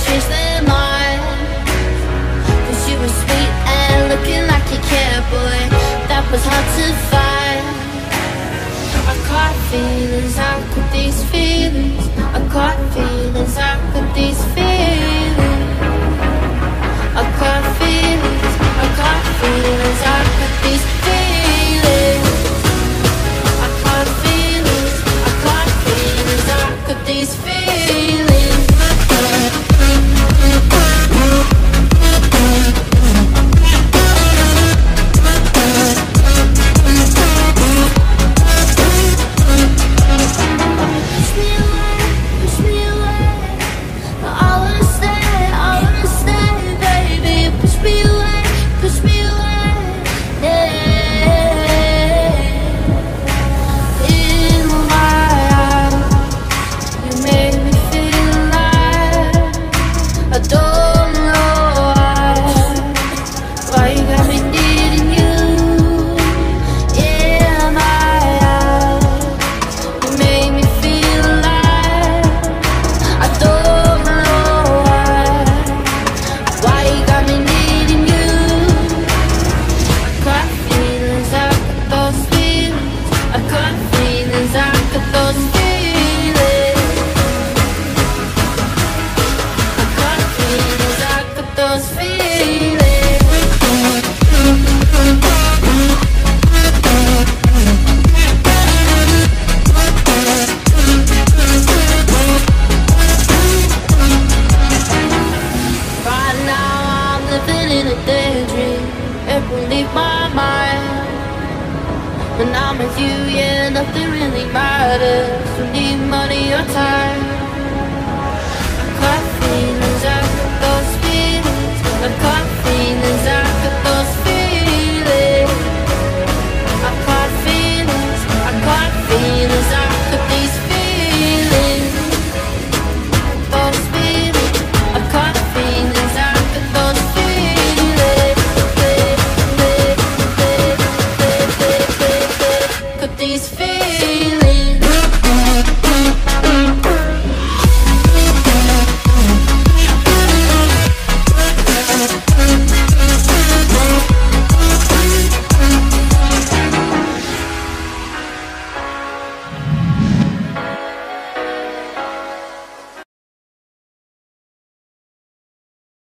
change their mind. Cause you were sweet and looking like you cared, boy. That was hard to find. I caught feelings, I caught these feelings. I caught feelings, I caught these feelings. I caught feelings, I caught feelings, I caught these feelings. I caught feelings, I caught feelings, I caught these feelings. When I'm with you, yeah, nothing really matters. Don't need money or time.